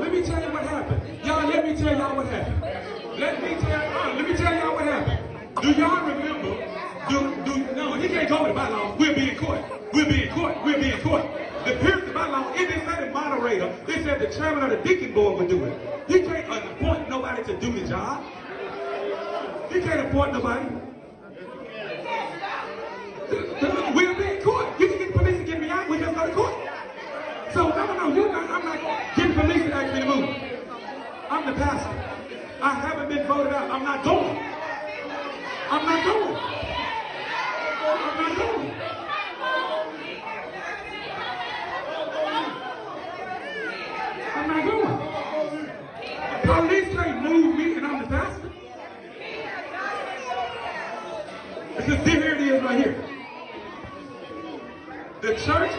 Let me tell you what happened. Y'all, let me tell y'all what happened. Let me tell y'all what happened. Do y'all remember? No, he can't go with the bylaws. We'll be in court. We'll be in court. We'll be in court. The period of the bylaws, it didn't say the moderator. It said the chairman of the deacon board would do it. He can't appoint nobody to do the job. He can't appoint nobody. We'll be in court. You can get the police to get me out. We just go to court. So, no, I'm not getting police to ask me to move. I'm the pastor. I haven't been voted out. I'm not going. I'm not going. I'm not going. I'm not going. Police can't move me and I'm the pastor. Because here it is right here. The church,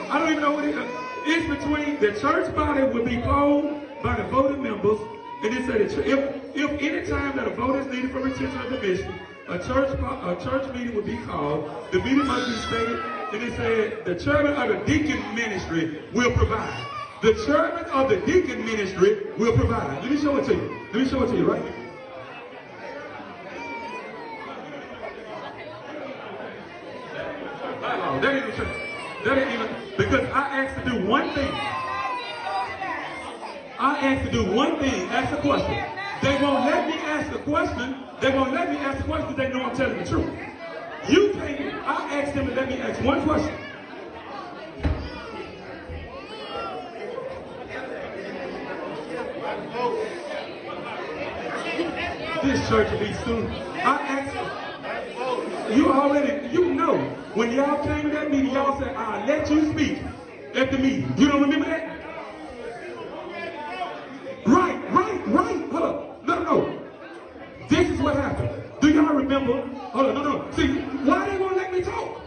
I don't even know what it is. It's between the church body will be polled by the voting members, and it said if any time that a vote is needed for retention of the mission, a church meeting will be called. The meeting must be stated, and it said the chairman of the deacon ministry will provide. The chairman of the deacon ministry will provide. Let me show it to you. Let me show it to you right here. That ain't even, because I asked to do one thing. I asked to do one thing, ask a question. They won't let me ask a question. They won't let me ask a question because they know I'm telling the truth. You can't, I asked them to let me ask one question. This church will be soon. I asked them. You know, when y'all came to that meeting, y'all said, I'll let you speak at the meeting. You don't remember that? Right. Hold up. No. This is what happened. Do y'all remember? Hold on, no. See, why they won't let me talk?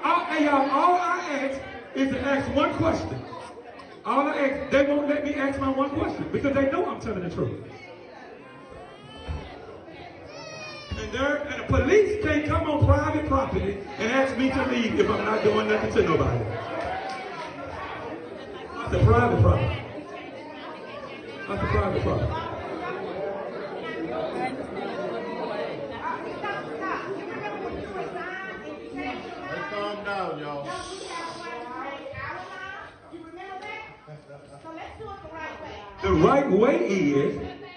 All I ask is to ask one question. All I ask, they won't let me ask my one question because they know I'm telling the truth. And the police can't come on private property and ask me to leave if I'm not doing nothing to nobody. That's a private property. That's a private property. Let's calm down, y'all. The right way is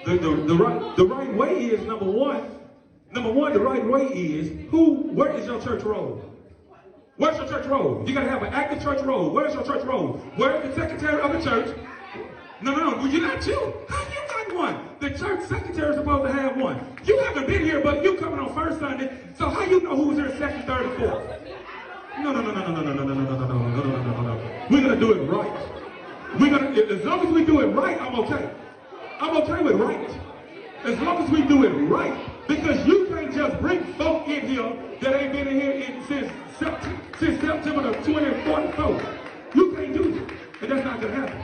the right way is number one, the right way is where is your church roll? Where's your church roll? You gotta have an active church roll. Where's your church roll? Where's the secretary of the church? No, you're not you. How you got one? The church secretary is supposed to have one. You haven't been here, but you coming on first Sunday, so how you know who's here second, third, and fourth? No. We're gonna do it right. As long as we do it right, I'm okay. I'm okay with right. As long as we do it right. Because you can't just bring folk in here that ain't been in here since September of 2044. You can't do that. And that's not going to happen.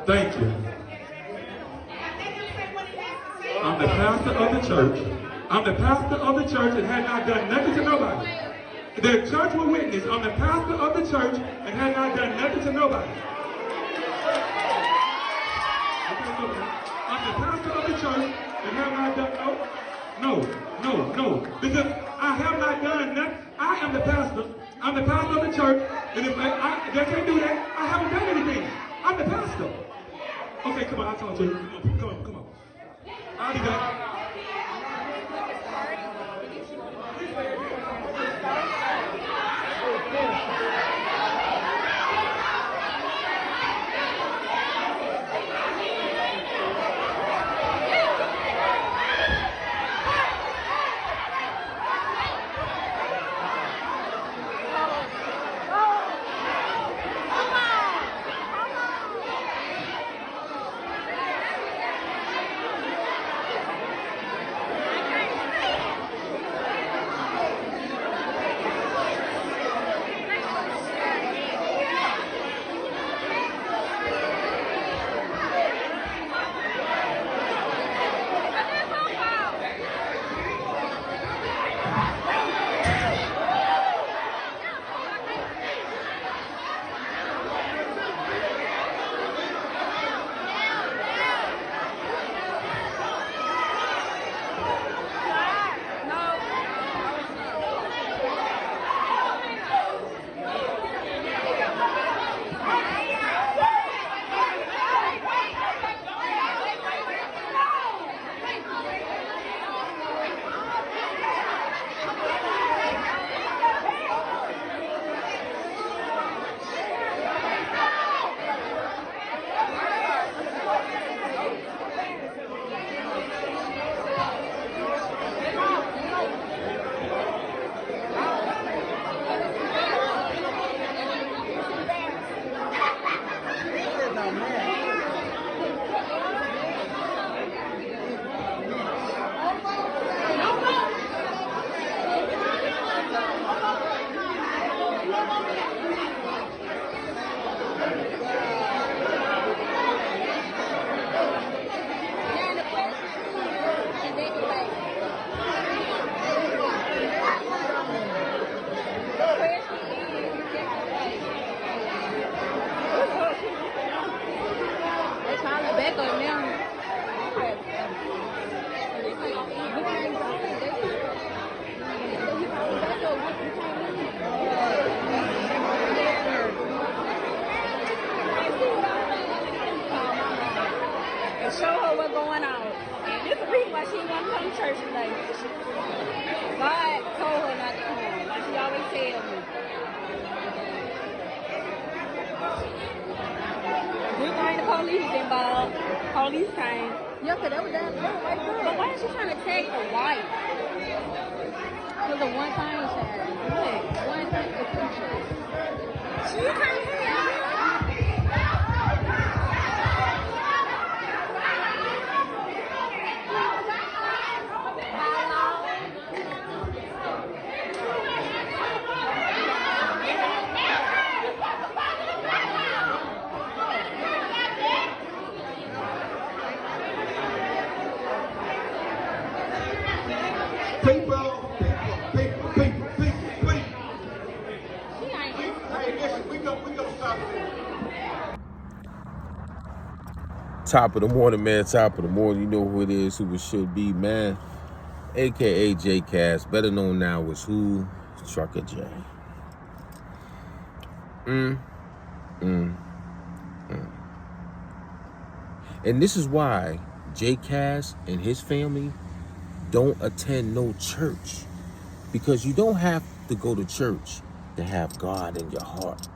Thank you. I'm the pastor of the church. I'm the pastor of the church and had not done nothing to nobody. The church will witness. I'm the pastor of the church and had not done nothing to nobody. I'm the pastor of the church and have not done no. No. Because I have not done nothing. I am the pastor. I'm the pastor of the church. And if they can't do that, I haven't done anything. I'm the pastor. Okay, come on, I'll talk to you. Come on. I'll be back. Show her what's going on. And this is the reason why she didn't want to come to church today. God told her not to come, like she always tells me. Good thing the police involved. Police came. Yeah, because that was that girl right there. But why is she trying to tag the wife? Because the one thing she had. What? One thing the picture. She can't hear. People. Hey, listen, we gonna stop it. Top of the morning, man. Top of the morning. You know who it is, who it should be, man. AKA J-Cast, better known now as who? Trucker J. And this is why J-Cast and his family don't attend no church. Because you don't have to go to church to have God in your heart,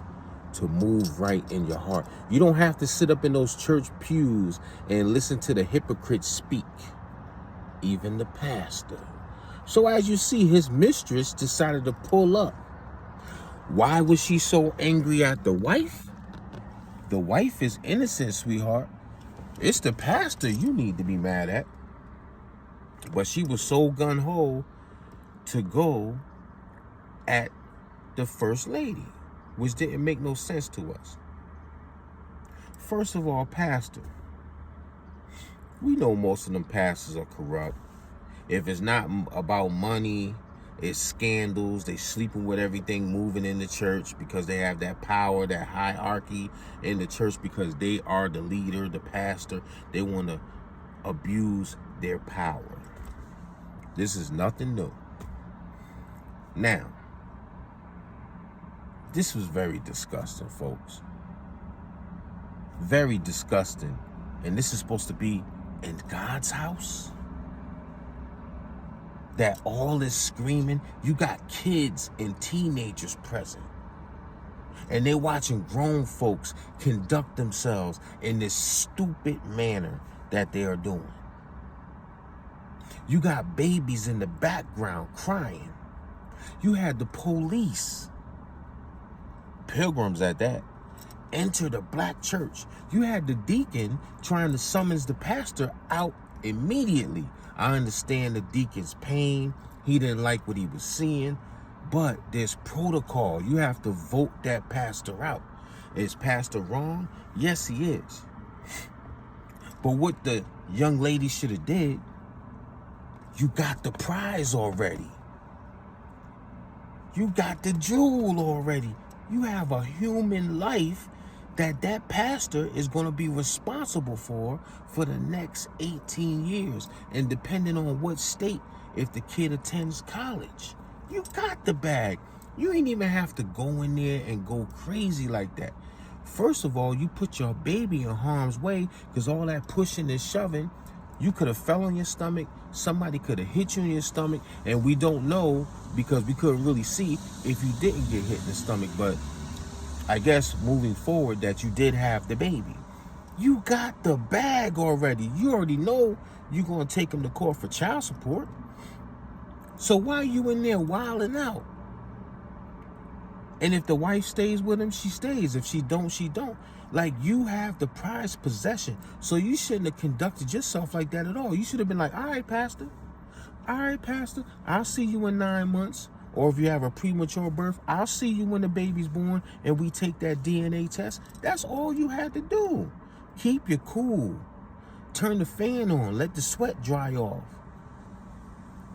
to move right in your heart. You don't have to sit up in those church pews and listen to the hypocrites speak, even the pastor. So as you see, his mistress decided to pull up. Why was she so angry at the wife? The wife is innocent, sweetheart. It's the pastor you need to be mad at. But she was so gung-ho to go at the first lady, which didn't make no sense to us. First of all, pastor, we know most of them pastors are corrupt. If it's not about money, it's scandals. They sleeping with everything moving in the church because they have that power, that hierarchy in the church because they are the leader, the pastor. They want to abuse their power. This is nothing new. Now, this was very disgusting, folks. Very disgusting. And this is supposed to be in God's house? That all this screaming, you got kids and teenagers present. And they're watching grown folks conduct themselves in this stupid manner that they are doing. You got babies in the background crying. You had the police, pilgrims at that, enter the black church. You had the deacon trying to summons the pastor out immediately. I understand the deacon's pain. He didn't like what he was seeing, but there's protocol. You have to vote that pastor out. Is pastor wrong? Yes, he is. But what the young lady should have did, you got the prize already. You got the jewel already. You have a human life that pastor is going to be responsible for the next 18 years. And depending on what state, if the kid attends college, you got the bag. You ain't even have to go in there and go crazy like that. First of all, you put your baby in harm's way because all that pushing and shoving, you could have fell on your stomach. Somebody could have hit you in your stomach. And we don't know because we couldn't really see if you didn't get hit in the stomach. But I guess moving forward that you did have the baby. You got the bag already. You already know you're going to take him to court for child support. So why are you in there wilding out? And if the wife stays with him, she stays. If she don't, she don't. Like, you have the prized possession. So you shouldn't have conducted yourself like that at all. You should have been like, all right, pastor. All right, pastor. I'll see you in 9 months. Or if you have a premature birth, I'll see you when the baby's born and we take that DNA test. That's all you had to do. Keep your cool. Turn the fan on. Let the sweat dry off.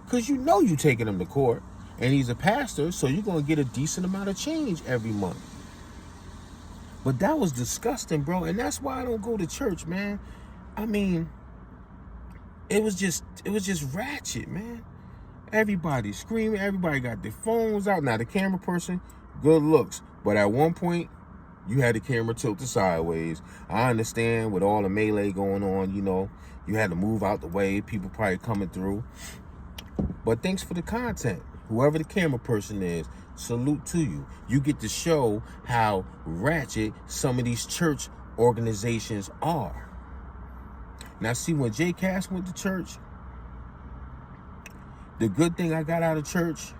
Because you know you're taking him to court. And he's a pastor, so you're going to get a decent amount of change every month. But that was disgusting, bro. And that's why I don't go to church, man. I mean, it was just ratchet, man. Everybody screaming. Everybody got their phones out. Now, the camera person, good looks. But at one point, you had the camera tilted sideways. I understand with all the melee going on, you know, you had to move out the way. People probably coming through. But thanks for the content. Whoever the camera person is, salute to you. You get to show how ratchet some of these church organizations are. Now, see, when J. Cass went to church, the good thing I got out of church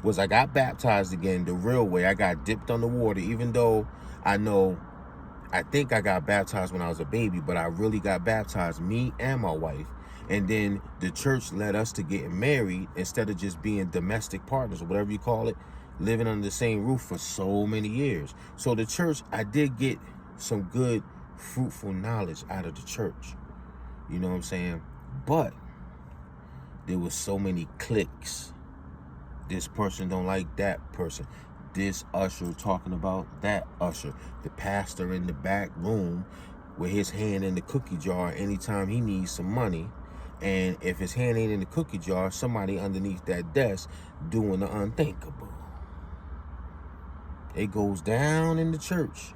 was I got baptized again the real way. I got dipped underwater, even though I think I got baptized when I was a baby, but I really got baptized, me and my wife. And then the church led us to getting married instead of just being domestic partners or whatever you call it, living under the same roof for so many years. So the church, I did get some good, fruitful knowledge out of the church. You know what I'm saying? But there was so many cliques. This person don't like that person. This usher talking about that usher. The pastor in the back room with his hand in the cookie jar anytime he needs some money. And if his hand ain't in the cookie jar, somebody underneath that desk doing the unthinkable. It goes down in the church.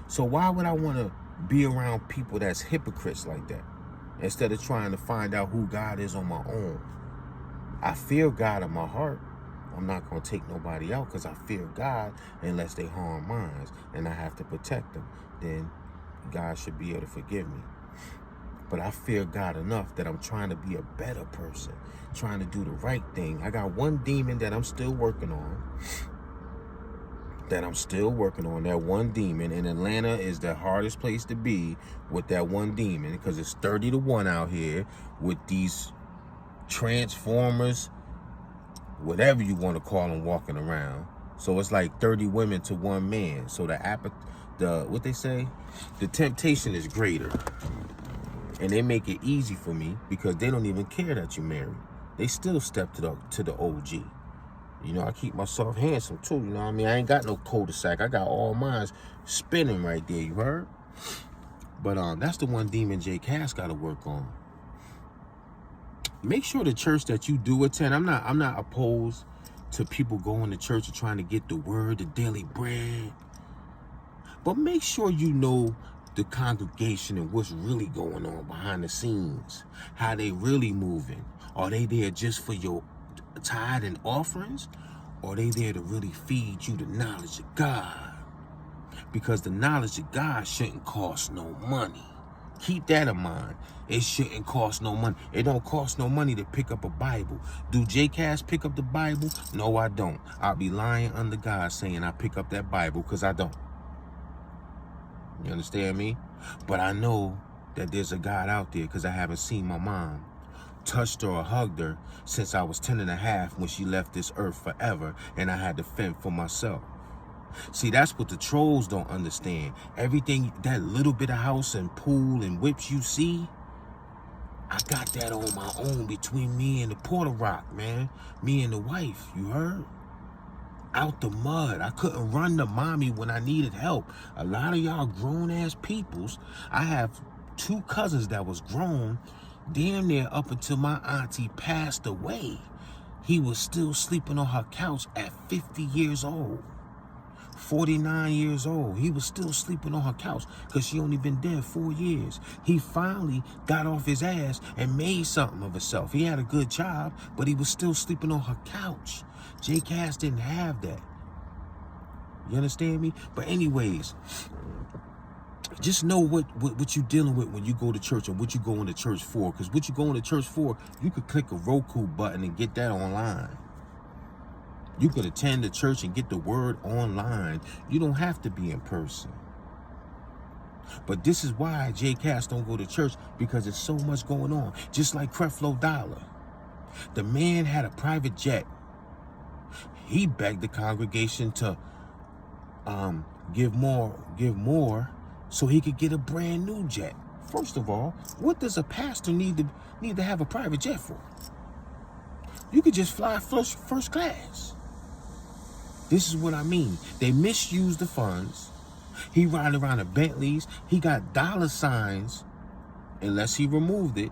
So why would I want to be around people that's hypocrites like that instead of trying to find out who God is on my own? I fear God in my heart. I'm not going to take nobody out because I fear God unless they harm mine and I have to protect them. Then God should be able to forgive me. But I fear God enough that I'm trying to be a better person, trying to do the right thing. I got one demon that I'm still working on. That one demon. And Atlanta is the hardest place to be with that one demon because it's 30-1 out here with these transformers, whatever you want to call them, walking around. So it's like 30 women to one man. So what they say, the temptation is greater. And they make it easy for me because they don't even care that you're married. They still step to the OG. You know, I keep myself handsome too. You know what I mean? I ain't got no cul-de-sac. I got all mine spinning right there. You heard? But that's the one demon J. Cass got to work on. make sure the church that you do attend, I'm not opposed to people going to church and trying to get the word, the daily bread. But make sure you know the congregation and what's really going on behind the scenes. How they really moving. Are they there just for your tithe and offerings? Or are they there to really feed you the knowledge of God? Because the knowledge of God shouldn't cost no money. Keep that in mind. It shouldn't cost no money. It don't cost no money to pick up a Bible. Do J-Cash pick up the Bible? No, I don't. I'll be lying under God saying I pick up that Bible, because I don't. You understand me? But I know that there's a God out there, because I haven't seen my mom touched her or hugged her since I was 10 and a half, when she left this earth forever and I had to fend for myself. See, that's what the trolls don't understand. Everything, that little bit of house and pool and whips you see, I got that on my own between me and the Porter Rock, man. Me and the wife, you heard? Out the mud. I couldn't run to mommy when I needed help. A lot of y'all grown-ass peoples, I have 2 cousins that was grown damn near up until my auntie passed away. He was still sleeping on her couch at 50 years old. 49 years old. He was still sleeping on her couch because she only been dead 4 years. He finally got off his ass and made something of himself. He had a good job, but he was still sleeping on her couch. J-Cass didn't have that. You understand me? But anyways, just know what you're dealing with when you go to church and what you go into church for. Because what you go into church for, you could click a Roku button and get that online. You could attend the church and get the word online. You don't have to be in person. But this is why J-Cass don't go to church, because there's so much going on. Just like Creflo Dollar. The man had a private jet. He begged the congregation to give more so he could get a brand new jet. First of all, what does a pastor need to have a private jet for? You could just fly first class. This is what I mean. They misuse the funds. He riding around in Bentleys. He got dollar signs, unless he removed it.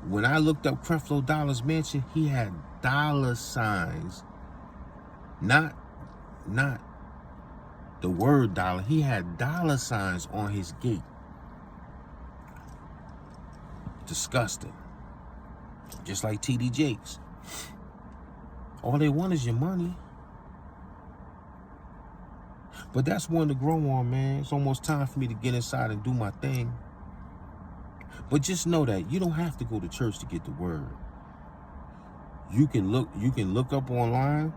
When I looked up Creflo Dollar's mansion, he had dollar signs. Not the word dollar. He had dollar signs on his gate. Disgusting. Just like T.D. Jakes. All they want is your money. But that's one to grow on, man. It's almost time for me to get inside and do my thing. But just know that you don't have to go to church to get the word. You can look up online.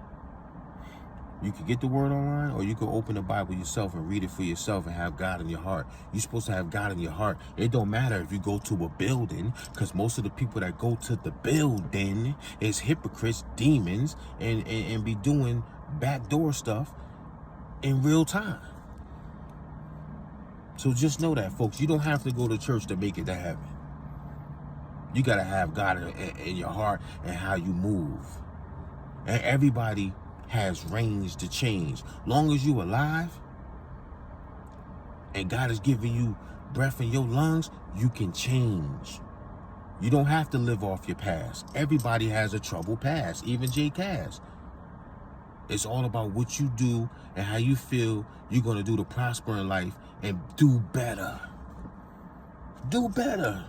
You can get the word online, or you can open the Bible yourself and read it for yourself and have God in your heart. You're supposed to have God in your heart. It don't matter if you go to a building, because most of the people that go to the building is hypocrites, demons, and be doing backdoor stuff in real time. So just know that, folks. You don't have to go to church to make it to heaven. You got to have God in your heart and how you move. And everybody has range to change. Long as you alive and God is giving you breath in your lungs, you can change. You don't have to live off your past. Everybody has a troubled past, even J-Cass. It's all about what you do and how you feel you're going to do to prosper in life and do better. Do better.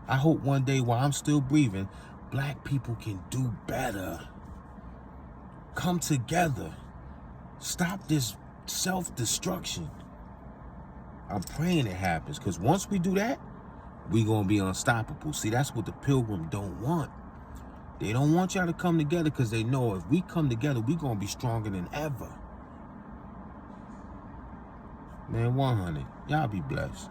I hope one day while I'm still breathing, black people can do better. Come together. Stop this self-destruction. I'm praying it happens, because once we do that, we're going to be unstoppable. See, that's what the pilgrim don't want. They don't want y'all to come together, because they know if we come together, we're going to be stronger than ever. Man, 100. Y'all be blessed.